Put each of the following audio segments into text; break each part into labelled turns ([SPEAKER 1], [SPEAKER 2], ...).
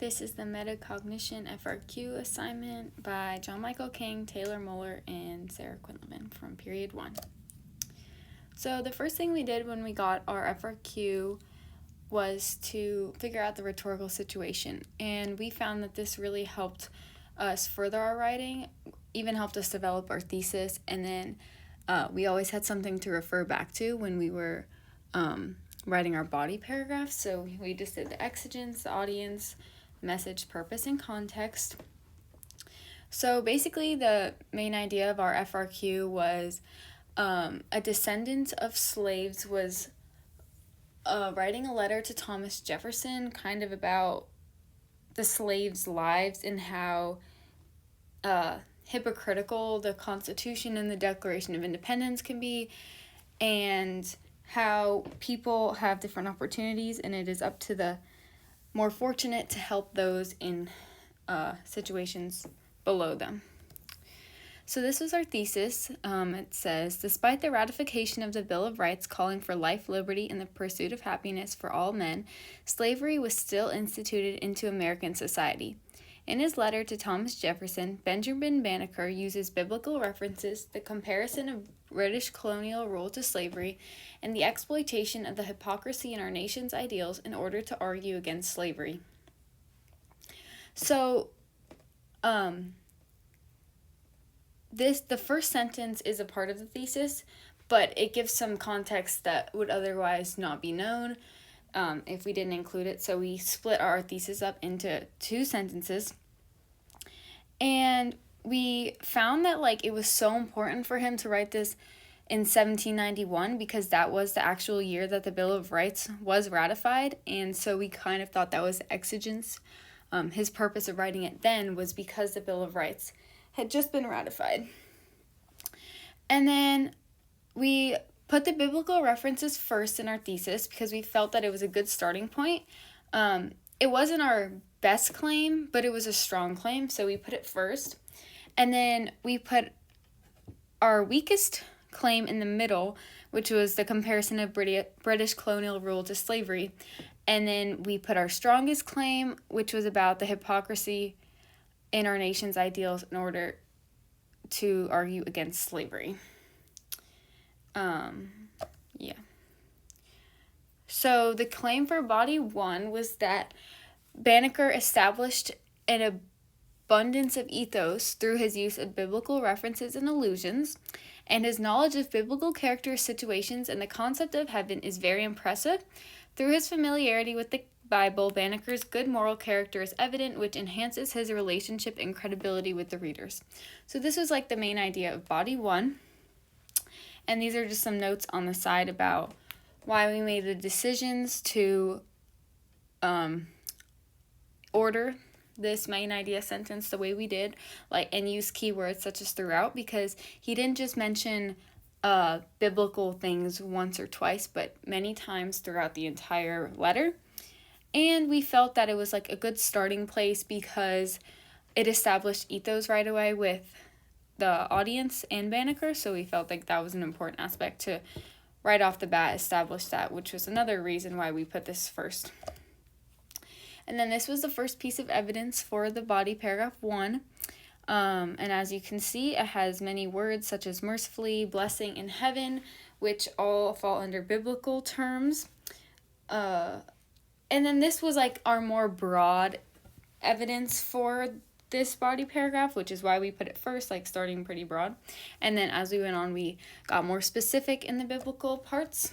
[SPEAKER 1] This is the Metacognition FRQ assignment by John Michael King, Taylor Moeller, and Sarah Quinlivan from period 1. So the first thing we did when we got our FRQ was to figure out the rhetorical situation, and we found that this really helped us further our writing, even helped us develop our thesis, and then we always had something to refer back to when we were writing our body paragraphs. So we just did the exigence, the audience, message, purpose, and context. So basically the main idea of our FRQ was a descendant of slaves was writing a letter to Thomas Jefferson kind of about the slaves' lives and how hypocritical the Constitution and the Declaration of Independence can be, and how people have different opportunities, and it is up to the more fortunate to help those in situations below them. So this was our thesis. It says, despite the ratification of the Bill of Rights calling for life, liberty, and the pursuit of happiness for all men, slavery was still instituted into American society. In his letter to Thomas Jefferson, Benjamin Banneker uses biblical references, the comparison of British colonial rule to slavery, and the exploitation of the hypocrisy in our nation's ideals in order to argue against slavery. So, the first sentence is a part of the thesis, but it gives some context that would otherwise not be known if we didn't include it. So we split our thesis up into 2 sentences, and we found that it was so important for him to write this in 1791 because that was the actual year that the Bill of Rights was ratified, and so we kind of thought that was exigence. His purpose of writing it then was because the Bill of Rights had just been ratified. And then we put the biblical references first in our thesis because we felt that it was a good starting point. It wasn't our best claim, but it was a strong claim, so we put it first. And then we put our weakest claim in the middle, which was the comparison of British colonial rule to slavery. And then we put our strongest claim, which was about the hypocrisy in our nation's ideals in order to argue against slavery. So the claim for body 1 was that Banneker established an abundance of ethos through his use of biblical references and allusions, and his knowledge of biblical characters, situations, and the concept of heaven is very impressive. Through his familiarity with the Bible, Banneker's good moral character is evident, which enhances his relationship and credibility with the readers. So this was the main idea of body 1. And these are just some notes on the side about why we made the decisions to order this main idea sentence the way we did, and use keywords such as throughout, because he didn't just mention biblical things once or twice, but many times throughout the entire letter. And we felt that it was a good starting place because it established ethos right away with the audience and Banneker, so we felt that was an important aspect to right off the bat establish that, which was another reason why we put this first. And then this was the first piece of evidence for the body paragraph 1. And as you can see, it has many words such as mercifully, blessing, and heaven, which all fall under biblical terms. And then this was our more broad evidence for this body paragraph, which is why we put it first, starting pretty broad. And then as we went on, we got more specific in the biblical parts.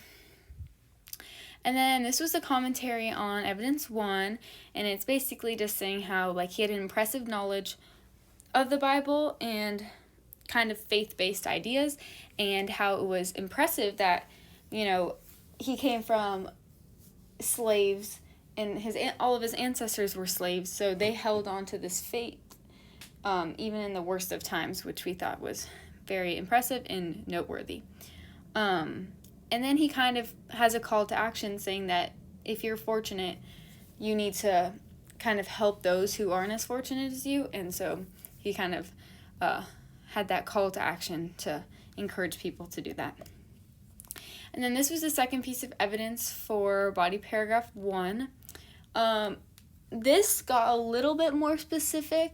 [SPEAKER 1] And then this was a commentary on evidence 1, and it's basically just saying how he had an impressive knowledge of the Bible and kind of faith-based ideas, and how it was impressive that he came from slaves, and all of his ancestors were slaves, so they held on to this faith even in the worst of times, which we thought was very impressive and noteworthy. And then he kind of has a call to action saying that if you're fortunate, you need to kind of help those who aren't as fortunate as you, and so he kind of had that call to action to encourage people to do that. And then this was the second piece of evidence for body paragraph 1. this got a little bit more specific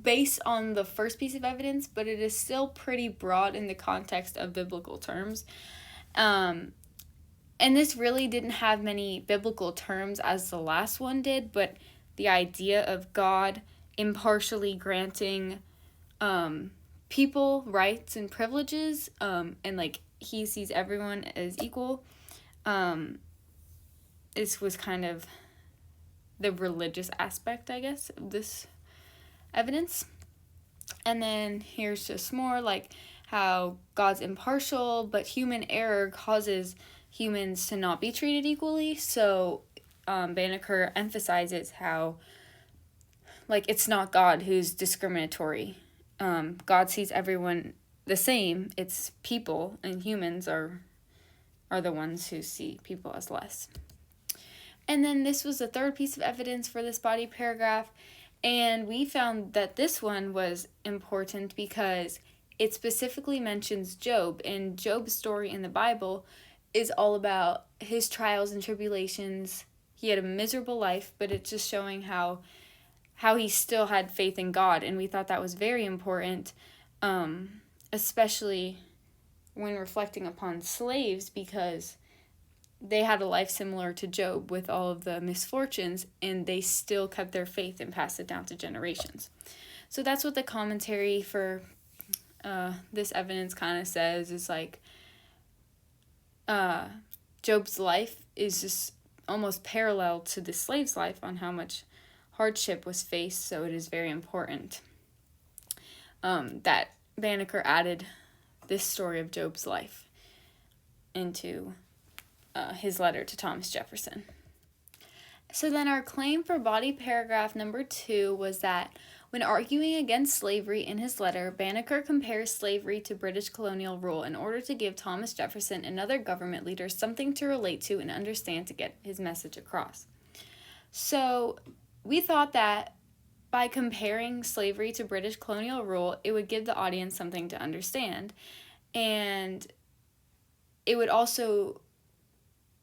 [SPEAKER 1] based on the first piece of evidence, but it is still pretty broad in the context of biblical terms. And this really didn't have many biblical terms as the last one did, but the idea of God impartially granting people rights and privileges, and like he sees everyone as equal. This was kind of the religious aspect, I guess, of this evidence. And then here's just more like how God's impartial, but human error causes humans to not be treated equally. So Banneker emphasizes how like it's not God who's discriminatory. God sees everyone the same. It's people, and humans are the ones who see people as less. And then this was the third piece of evidence for this body paragraph. And we found that this one was important because it specifically mentions Job. And Job's story in the Bible is all about his trials and tribulations. He had a miserable life, but it's just showing how he still had faith in God. And we thought that was very important, especially when reflecting upon slaves, because they had a life similar to Job with all of the misfortunes, and they still kept their faith and passed it down to generations. So that's what the commentary for this evidence kind of says, is like Job's life is just almost parallel to the slave's life on how much hardship was faced, so it is very important that Banneker added this story of Job's life into his letter to Thomas Jefferson. So then our claim for body paragraph number 2 was that when arguing against slavery in his letter, Banneker compares slavery to British colonial rule in order to give Thomas Jefferson and other government leaders something to relate to and understand to get his message across. So we thought that by comparing slavery to British colonial rule, it would give the audience something to understand. And it would also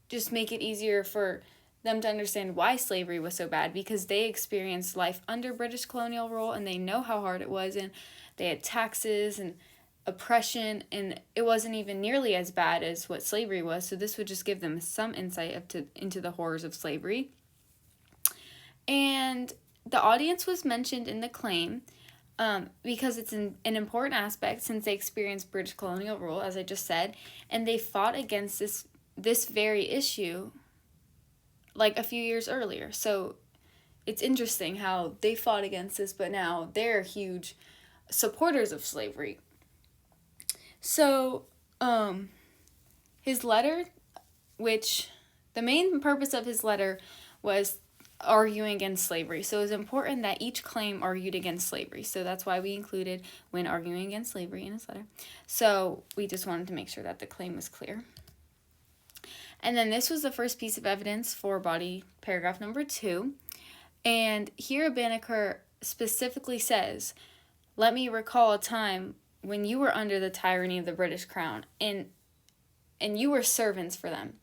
[SPEAKER 1] just make it easier for them to understand why slavery was so bad, because they experienced life under British colonial rule and they know how hard it was, and they had taxes and oppression, and it wasn't even nearly as bad as what slavery was. So this would just give them some insight into the horrors of slavery. And the audience was mentioned in the claim because it's an important aspect, since they experienced British colonial rule, as I just said, and they fought against this very issue like a few years earlier. So it's interesting how they fought against this, but now they're huge supporters of slavery. So his letter, which the main purpose of his letter was arguing against slavery. So it was important that each claim argued against slavery. So that's why we included when arguing against slavery in his letter. So we just wanted to make sure that the claim was clear. And then this was the first piece of evidence for body paragraph number 2. And here Banneker specifically says, "Let me recall a time when you were under the tyranny of the British Crown, and you were servants for them."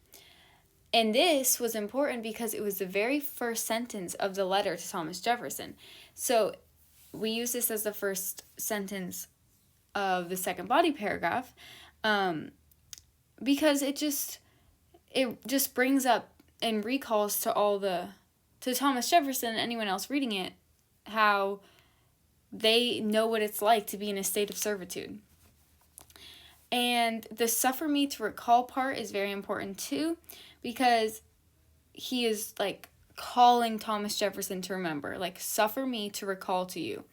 [SPEAKER 1] And this was important because it was the very first sentence of the letter to Thomas Jefferson. So we use this as the first sentence of the second body paragraph, because it just brings up and recalls to Thomas Jefferson and anyone else reading it how they know what it's like to be in a state of servitude. And the "suffer me to recall" part is very important too, because he is like calling Thomas Jefferson to remember, like, "Suffer me to recall to you."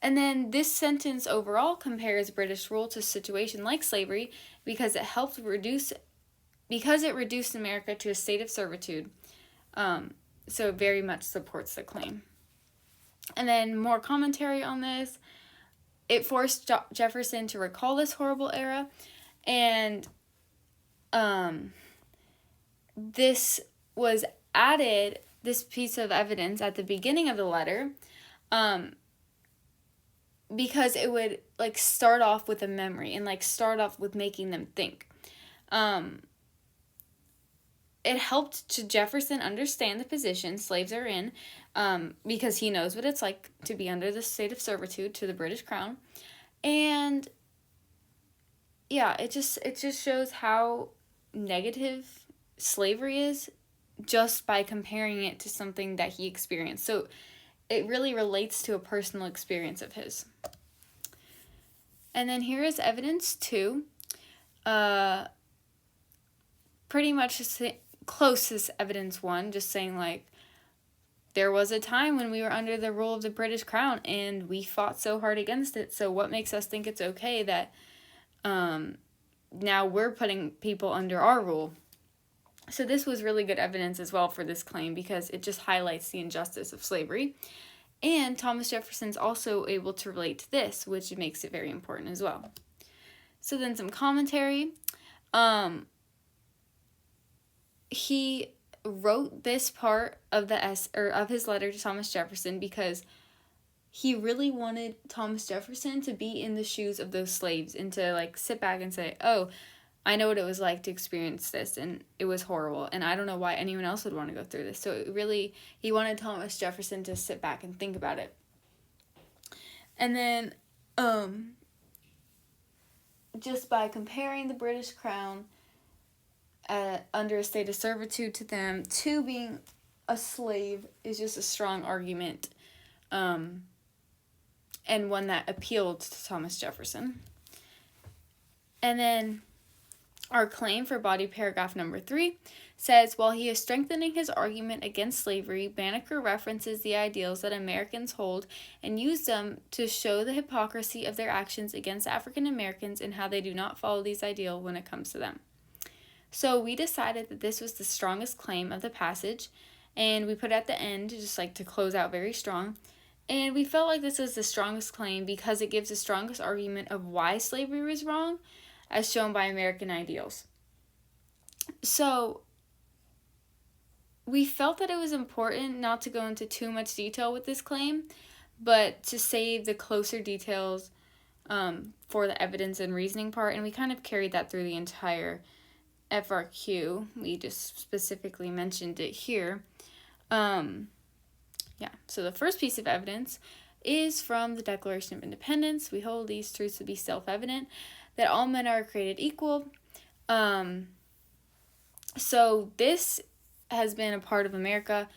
[SPEAKER 1] And then this sentence overall compares British rule to a situation like slavery because it reduced America to a state of servitude. So it very much supports the claim. And then more commentary on this. It forced Jefferson to recall this horrible era, and this was added, this piece of evidence, at the beginning of the letter, because it would like start off with a memory and like start off with making them think. it helped to Jefferson understand the position slaves are in, because he knows what it's like to be under the state of servitude to the British Crown. And yeah, it just shows how negative slavery is just by comparing it to something that he experienced. So it really relates to a personal experience of his. And then here is evidence 2. Pretty much the closest evidence 1, just saying like, there was a time when we were under the rule of the British Crown and we fought so hard against it. So what makes us think it's okay that now we're putting people under our rule? So this was really good evidence as well for this claim, because it just highlights the injustice of slavery. And Thomas Jefferson's also able to relate to this, which makes it very important as well. So then some commentary. He wrote this part of of his letter to Thomas Jefferson because he really wanted Thomas Jefferson to be in the shoes of those slaves and to like sit back and say, oh, I know what it was like to experience this, and it was horrible, and I don't know why anyone else would want to go through this. So he wanted Thomas Jefferson to sit back and think about it. And then, just by comparing the British Crown under a state of servitude to them to being a slave is just a strong argument, and one that appealed to Thomas Jefferson. And then our claim for body paragraph number 3 says, while he is strengthening his argument against slavery, Banneker references the ideals that Americans hold and use them to show the hypocrisy of their actions against African Americans and how they do not follow these ideals when it comes to them. So we decided that this was the strongest claim of the passage, and we put it at the end just like to close out very strong. And we felt like this was the strongest claim because it gives the strongest argument of why slavery was wrong, as shown by American ideals. So we felt that it was important not to go into too much detail with this claim, but to save the closer details for the evidence and reasoning part, and we kind of carried that through the entire FRQ. We just specifically mentioned it here. So the first piece of evidence is from the Declaration of Independence. We hold these truths to be self-evident, that all men are created equal. So this has been a part of America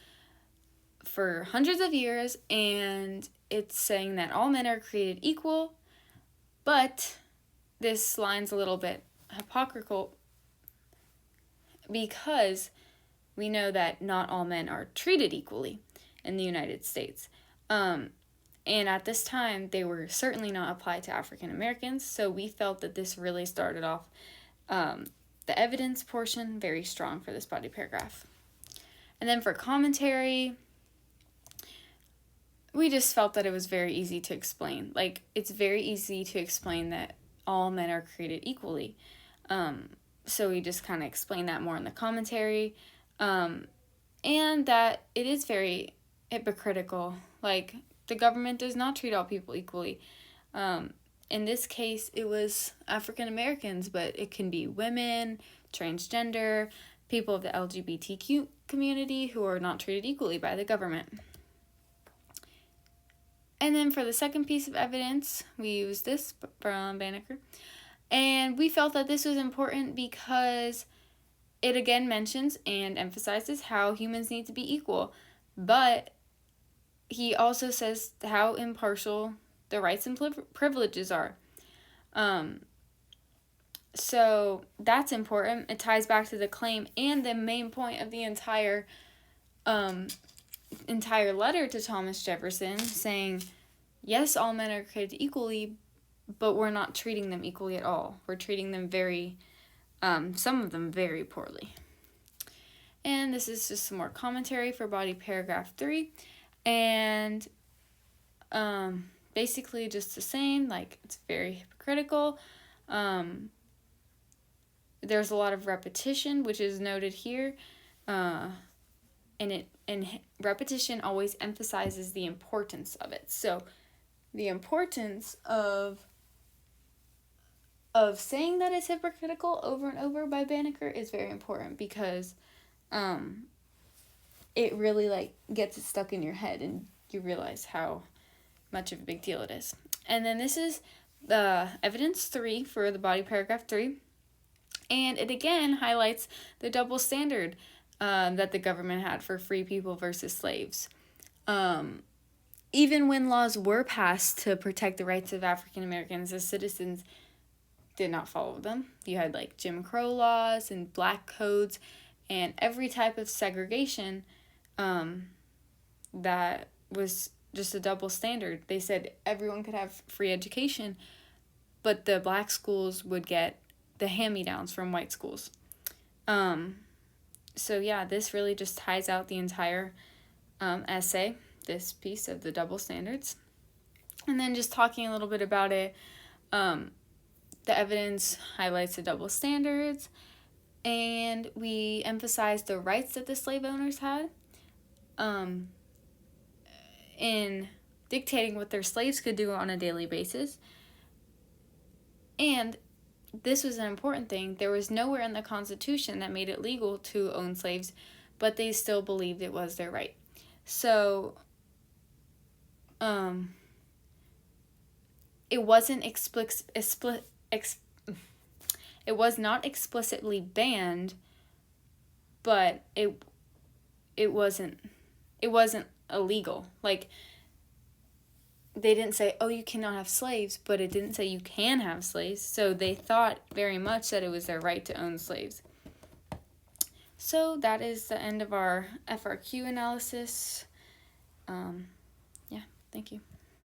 [SPEAKER 1] for hundreds of years, and it's saying that all men are created equal, but this line's a little bit hypocritical because we know that not all men are treated equally in the United States. And at this time, they were certainly not applied to African Americans, so we felt that this really started off the evidence portion very strong for this body paragraph. And then for commentary, we just felt that it was very easy to explain. Like, it's very easy to explain that all men are created equally. So we just kind of explained that more in the commentary. And that it is very hypocritical. Like, the government does not treat all people equally. In this case, it was African Americans, but it can be women, transgender, people of the LGBTQ community who are not treated equally by the government. And then for the second piece of evidence, we used this from Banneker. And we felt that this was important because it again mentions and emphasizes how humans need to be equal. But he also says how impartial the rights and privileges are. So that's important. It ties back to the claim and the main point of the entire letter to Thomas Jefferson, saying, yes, all men are created equally, but we're not treating them equally at all. We're treating them some of them very poorly. And this is just some more commentary for body paragraph 3. And basically just the same, like, it's very hypocritical. There's a lot of repetition, which is noted here. And repetition always emphasizes the importance of it. So the importance of saying that it's hypocritical over and over by Banneker is very important, because it really like gets it stuck in your head and you realize how much of a big deal it is. And then this is the evidence 3 for the body paragraph 3. And it again highlights the double standard that the government had for free people versus slaves. Even when laws were passed to protect the rights of African Americans as citizens, did not follow them. You had like Jim Crow laws and black codes and every type of segregation that was just a double standard. They said everyone could have free education, but the black schools would get the hand-me-downs from white schools. So yeah, this really just ties out the entire essay, this piece of the double standards. And then just talking a little bit about it, the evidence highlights the double standards, and we emphasize the rights that the slave owners had in dictating what their slaves could do on a daily basis. And this was an important thing. There was nowhere in the Constitution that made it legal to own slaves, but they still believed it was their right. So, it wasn't it was not explicitly banned, but it wasn't illegal. Like, they didn't say, oh, you cannot have slaves, but it didn't say you can have slaves. So they thought very much that it was their right to own slaves. So that is the end of our FRQ analysis. Yeah, thank you.